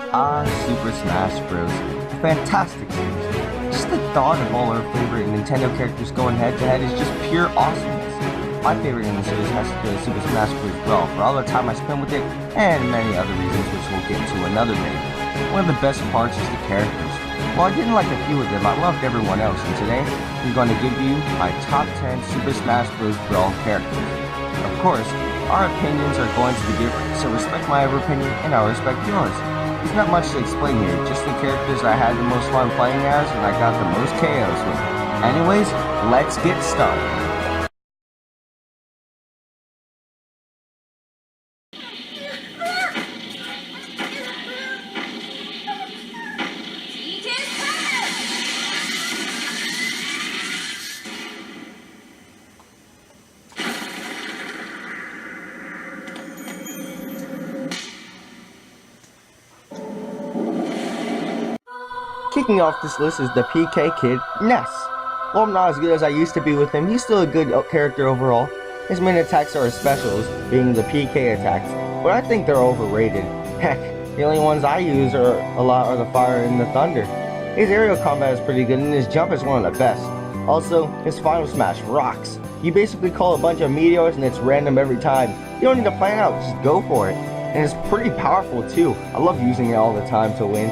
Super Smash Bros. Fantastic series. Just the thought of all our favorite Nintendo characters going head to head is just pure awesomeness. My favorite in the series has to be Super Smash Bros. Brawl for all the time I spent with it and many other reasons which we'll get to another day. One of the best parts is the characters. While I didn't like a few of them, I loved everyone else, and today I'm going to give you my top 10 Super Smash Bros. Brawl characters. Of course, our opinions are going to be different, so respect my opinion and I'll respect yours. There's not much to explain here, just the characters I had the most fun playing as and I got the most KOs with. Anyways, let's get started. Kicking off this list is the PK kid, Ness. While I'm not as good as I used to be with him, he's still a good character overall. His main attacks are his specials, being the PK attacks, but I think they're overrated. Heck, the only ones I use a lot are the fire and the thunder. His aerial combat is pretty good and his jump is one of the best. Also, his final smash rocks. You basically call a bunch of meteors and it's random every time. You don't need to plan out, just go for it. And it's pretty powerful too. I love using it all the time to win.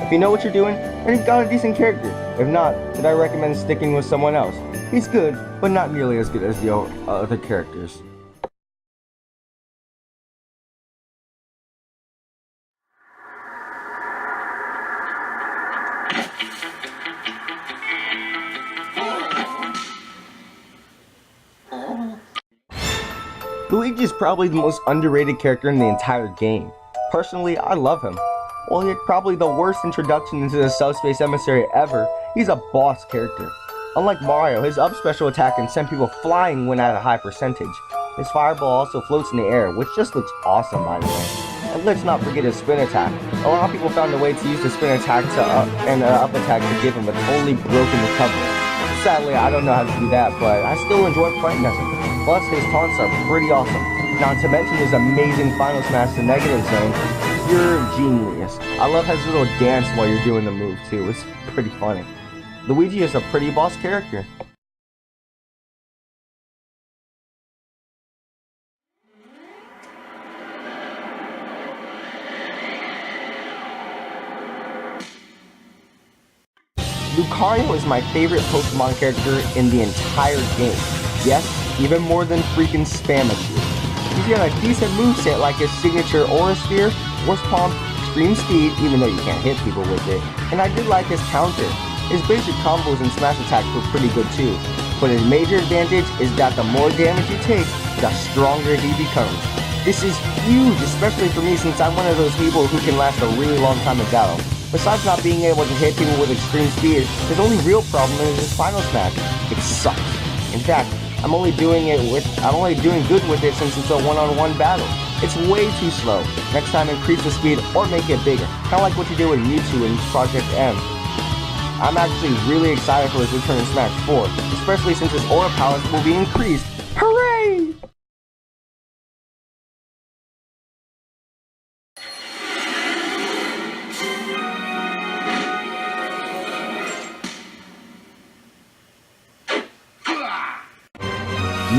If you know what you're doing, then you've got a decent character. If not, then I recommend sticking with someone else. He's good, but not nearly as good as the other characters. Luigi is probably the most underrated character in the entire game. Personally, I love him. While he had probably the worst introduction into the Subspace Emissary ever, he's a boss character. Unlike Mario, his up special attack can send people flying when at a high percentage. His fireball also floats in the air, which just looks awesome by the way. And let's not forget his spin attack. A lot of people found a way to use the spin attack and the up attack to give him a totally broken recovery. Sadly, I don't know how to do that, but I still enjoy playing as him. Plus, his taunts are pretty awesome. Not to mention his amazing final smash to negative zone. Pure genius. I love his little dance while you're doing the move too. It's pretty funny. Luigi is a pretty boss character. Lucario is my favorite Pokemon character in the entire game. Yes, even more than freaking Spamachu. He's got a decent moveset like his signature Aura Sphere, Force Palm, Extreme Speed, even though you can't hit people with it, and I did like his counter. His basic combos and smash attacks were pretty good too, but his major advantage is that the more damage you take, the stronger he becomes. This is huge, especially for me since I'm one of those people who can last a really long time in battle. Besides not being able to hit people with extreme speed, his only real problem is his final smash. It sucks. In fact, I'm only doing good with it since it's a one-on-one battle. It's way too slow. Next time increase the speed or make it bigger. Kinda like what you did with Mewtwo in Project M. I'm actually really excited for his return in Smash 4, especially since his aura powers will be increased. Hooray!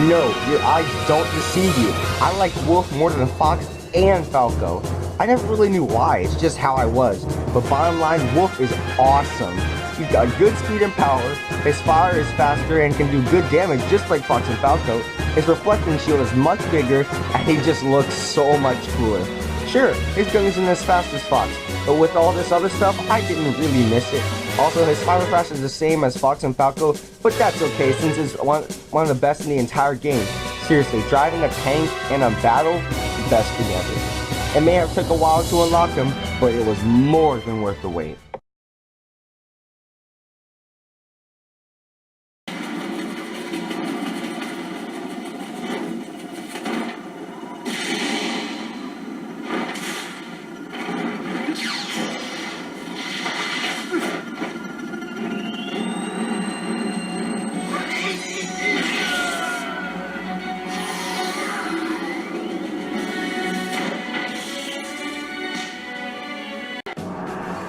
No, your eyes don't deceive you. I like Wolf more than Fox and Falco. I never really knew why, it's just how I was. But bottom line, Wolf is awesome. He's got good speed and power, his fire is faster and can do good damage just like Fox and Falco. His reflecting shield is much bigger and he just looks so much cooler. Sure, his gun isn't as fast as Fox, but with all this other stuff, I didn't really miss it. Also, his fire flash is the same as Fox and Falco, but that's okay since it's one of the best in the entire game. Seriously, driving a tank in a battle, best thing ever. It may have took a while to unlock him, but it was more than worth the wait.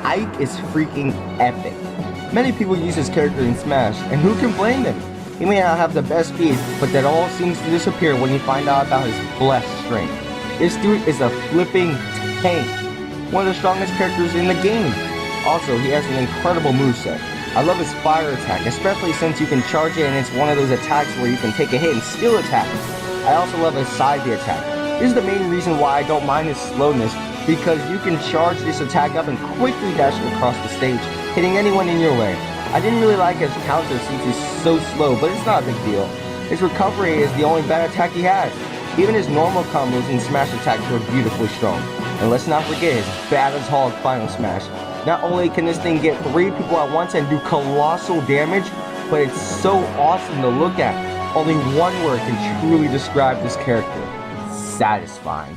Ike is freaking epic. Many people use his character in Smash, and who can blame them? He may not have the best speed, but that all seems to disappear when you find out about his blessed strength. This dude is a flipping tank, one of the strongest characters in the game. Also, he has an incredible moveset. I love his fire attack, especially since you can charge it and it's one of those attacks where you can take a hit and still attack. I also love his side B attack. This is the main reason why I don't mind his slowness, because you can charge this attack up and quickly dash it across the stage, hitting anyone in your way. I didn't really like his counter since he's so slow, but it's not a big deal. His recovery is the only bad attack he has. Even his normal combos and smash attacks were beautifully strong. And let's not forget his bad as Hog final smash. Not only can this thing get 3 people at once and do colossal damage, but it's so awesome to look at. Only one word can truly describe this character: satisfying.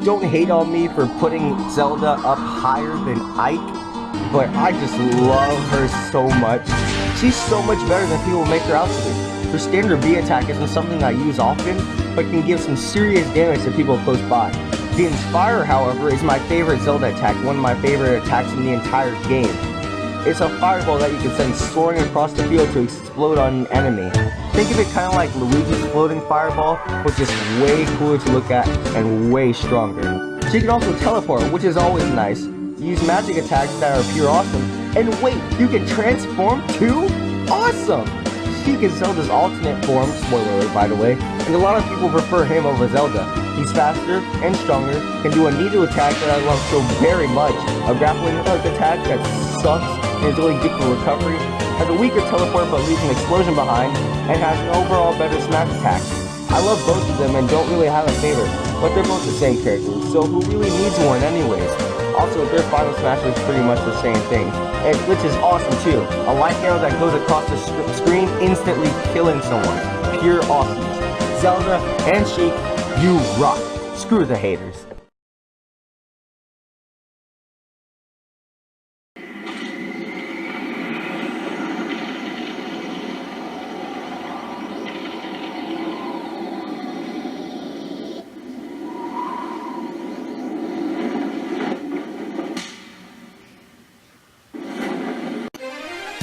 Don't hate on me for putting Zelda up higher than Ike, but I just love her so much. She's so much better than people make her out to be. Her standard B attack isn't something I use often, but can give some serious damage to people close by. The Inspire, however, is my favorite Zelda attack, one of my favorite attacks in the entire game. It's a fireball that you can send soaring across the field to explode on an enemy. Think of it kind of like Luigi's floating fireball, but just way cooler to look at and way stronger. She can also teleport, which is always nice. Use magic attacks that are pure awesome. And wait, you can transform too? Awesome! Sheik is Zelda's alternate form, spoiler alert by the way, and a lot of people prefer him over Zelda. He's faster and stronger, can do a needle attack that I love so very much, a grappling hook attack that sucks and is really good for recovery, has a weaker teleport but leaves an explosion behind, and has an overall better smash attack. I love both of them and don't really have a favorite, but they're both the same characters, so who really needs one anyways? Also, their final smash is pretty much the same thing, and which is awesome too. A light arrow that goes across the screen instantly killing someone. Pure awesomeness. Zelda and Sheik, you rock. Screw the haters.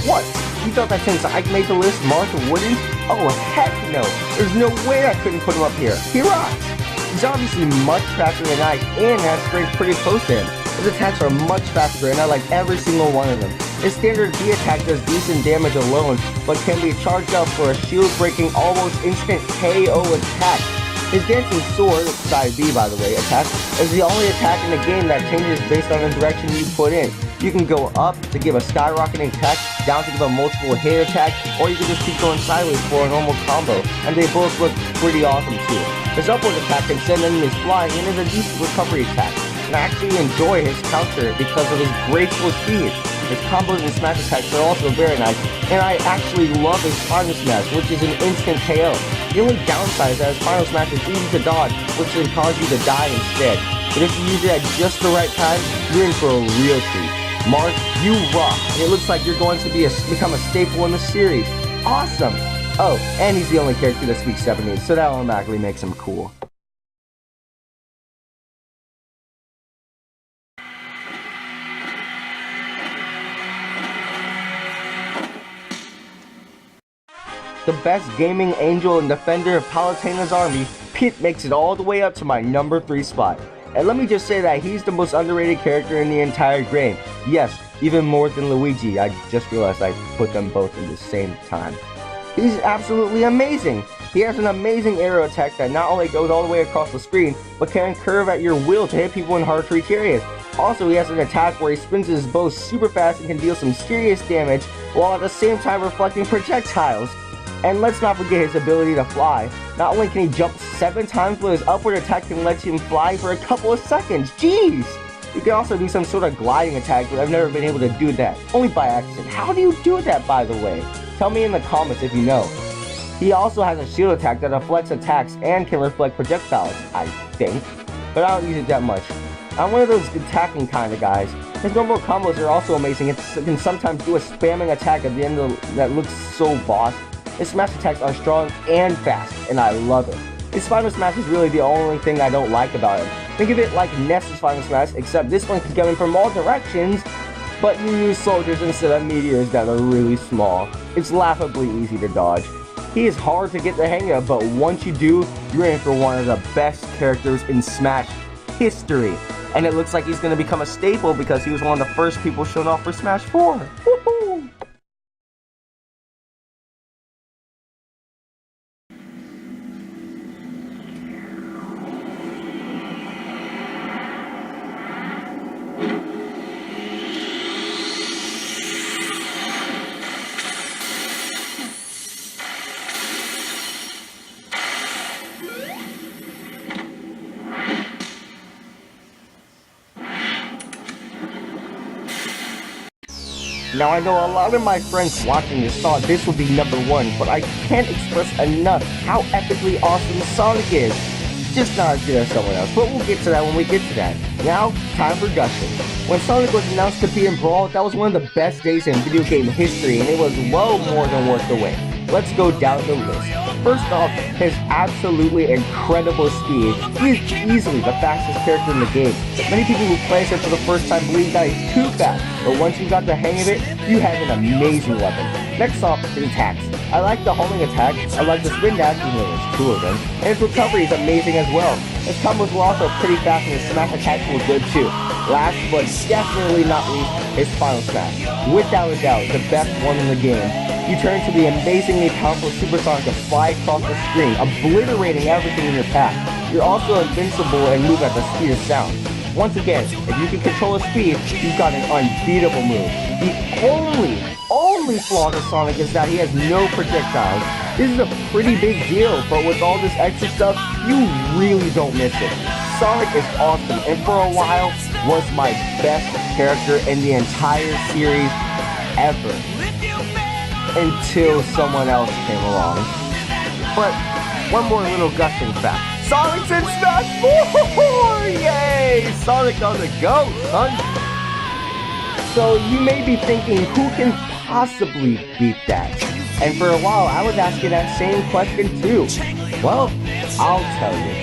What? You thought that since Ike made the list, Marth wouldn't? Oh heck no! There's no way I couldn't put him up here. He rocks! He's obviously much faster than Ike and has strength pretty close to him. His attacks are much faster and I like every single one of them. His standard B attack does decent damage alone, but can be charged up for a shield-breaking, almost instant KO attack. His Dancing Sword, side B by the way, attack, is the only attack in the game that changes based on the direction you put in. You can go up to give a skyrocketing attack, down to give a multiple hit attack, or you can just keep going sideways for a normal combo, and they both look pretty awesome too. His upward attack can send enemies flying and is a decent recovery attack, and I actually enjoy his counter because of his graceful speed. His combos and smash attacks are also very nice, and I actually love his final smash, which is an instant KO. The only downside is that his final smash is easy to dodge, which can cause you to die instead. But if you use it at just the right time, you're in for a real treat. Marth, you rock, and it looks like you're going to become a staple in the series. Awesome! Oh, and he's the only character that speaks Japanese, so that automatically makes him cool. The best gaming angel and defender of Palutena's army, Pit makes it all the way up to my number 3 spot. And let me just say that he's the most underrated character in the entire game. Yes, even more than Luigi. I just realized I put them both in the same time. He's absolutely amazing. He has an amazing arrow attack that not only goes all the way across the screen, but can curve at your will to hit people in hard to reach areas. Also, he has an attack where he spins his bow super fast and can deal some serious damage, while at the same time reflecting projectiles. And let's not forget his ability to fly. Not only can he jump 7 times, but his upward attack can let him fly for a couple of seconds. Jeez! You can also do some sort of gliding attack, but I've never been able to do that. Only by accident. How do you do that, by the way? Tell me in the comments if you know. He also has a shield attack that deflects attacks and can reflect projectiles, I think. But I don't use it that much. I'm one of those attacking kind of guys. His normal combos are also amazing. It can sometimes do a spamming attack at the end that looks so boss. His smash attacks are strong and fast, and I love it. His final smash is really the only thing I don't like about him. Think of it like Ness's final smash, except this one is coming from all directions, but you use soldiers instead of meteors that are really small. It's laughably easy to dodge. He is hard to get the hang of, but once you do, you're in for one of the best characters in Smash history. And it looks like he's going to become a staple because he was one of the first people shown off for Smash 4. Woohoo! Now I know a lot of my friends watching this thought this would be number 1, but I can't express enough how epically awesome Sonic is. Just not as good as someone else, but we'll get to that when we get to that. Now, time for gushing. When Sonic was announced to be in Brawl, that was one of the best days in video game history, and it was well more than worth the wait. Let's go down the list. First off, his absolutely incredible speed. He is easily the fastest character in the game. Many people who play this for the first time believe that he's too fast, but once you got the hang of it, you have an amazing weapon. Next off, his attacks. I like the homing attack, I like the spin dash, even though there's 2 of them, and his recovery is amazing as well. His combos were also pretty fast and his smash attacks were good too. Last but definitely not least, his final smash. Without a doubt, the best one in the game. You turn to the amazingly powerful Supersonic to fly across the screen, obliterating everything in your path. You're also invincible and move at the speed of sound. Once again, if you can control his speed, you've got an unbeatable move. The only flaw to Sonic is that he has no projectiles. This is a pretty big deal, but with all this extra stuff, you really don't miss it. Sonic is awesome, and for a while, was my best character in the entire series ever. Until someone else came along. But one more little gushing fact. Sonic's in Smash 4! Yay! Sonic on the go, son! So you may be thinking, who can possibly beat that? And for a while, I was asking that same question too. Well, I'll tell you.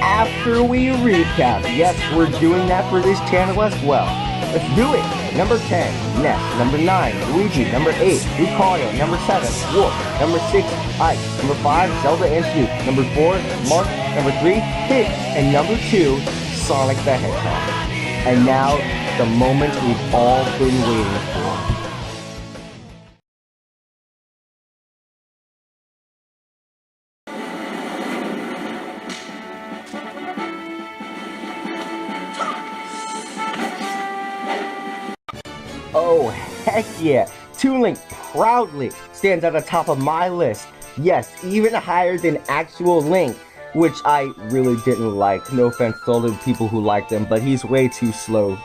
After we recap, yes, we're doing that for this channel as well. Let's do it! Number 10, Ness. Number 9, Luigi. Number 8, Lucario. Number 7, Wolf. Number 6, Ike. Number 5, Zelda and Sheik. Number 4, Marth. Number 3, Hit. And number 2, Sonic the Hedgehog. And now, the moment we've all been waiting for. Oh, heck yeah! Toon Link proudly stands at the top of my list. Yes, even higher than actual Link, which I really didn't like. No offense to all the people who like them, but he's way too slow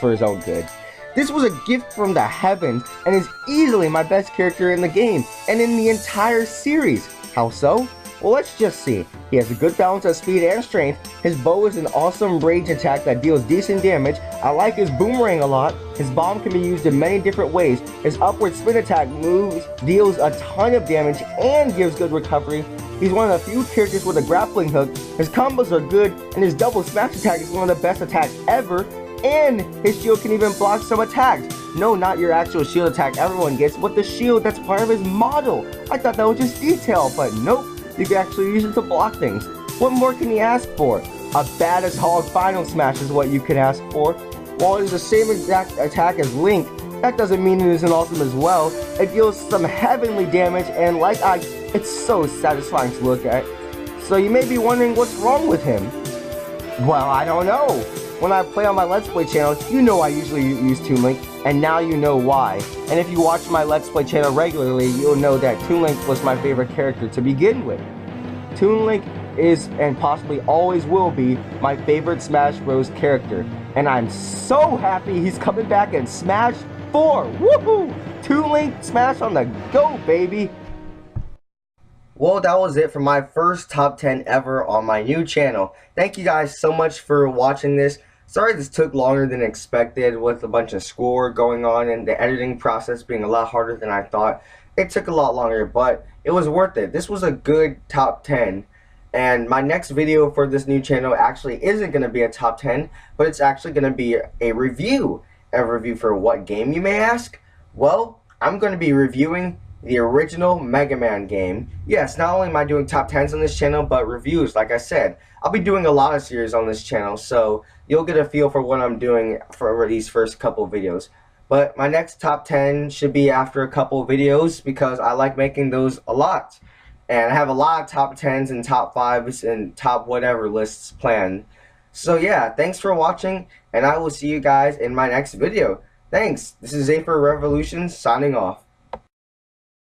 for his own good. This was a gift from the heavens and is easily my best character in the game and in the entire series. How so? Well, let's just see. He has a good balance of speed and strength. His bow is an awesome range attack that deals decent damage. I like his boomerang a lot. His bomb can be used in many different ways. His upward spin attack deals a ton of damage and gives good recovery. He's one of the few characters with a grappling hook. His combos are good, and his double smash attack is one of the best attacks ever. And his shield can even block some attacks. No, not your actual shield attack everyone gets, but the shield that's part of his model. I thought that was just detail, but nope. You can actually use it to block things. What more can you ask for? A badass hog final smash is what you can ask for. While it is the same exact attack as Link, that doesn't mean it isn't awesome as well. It deals some heavenly damage, and it's so satisfying to look at. So you may be wondering what's wrong with him. Well, I don't know. When I play on my Let's Play channel, you know I usually use Toon Link, and now you know why. And if you watch my Let's Play channel regularly, you'll know that Toon Link was my favorite character to begin with. Toon Link is, and possibly always will be, my favorite Smash Bros. Character. And I'm so happy he's coming back in Smash 4! Woohoo! Toon Link Smash on the go, baby! Well, that was it for my first top 10 ever on my new channel. Thank you guys so much for watching this. Sorry this took longer than expected with a bunch of schoolwork going on and the editing process being a lot harder than I thought. It took a lot longer, but it was worth it. This was a good top 10. And my next video for this new channel actually isn't going to be a top 10, but it's actually going to be a review. A review for what game, you may ask? Well, I'm going to be reviewing the original Mega Man game. Yes, not only am I doing top 10s on this channel, but reviews, like I said. I'll be doing a lot of series on this channel, so you'll get a feel for what I'm doing for these first couple videos. But my next top 10 should be after a couple videos because I like making those a lot. And I have a lot of top 10s and top 5s and top whatever lists planned. So yeah, thanks for watching, and I will see you guys in my next video. Thanks. This is Zafer Revolution signing off.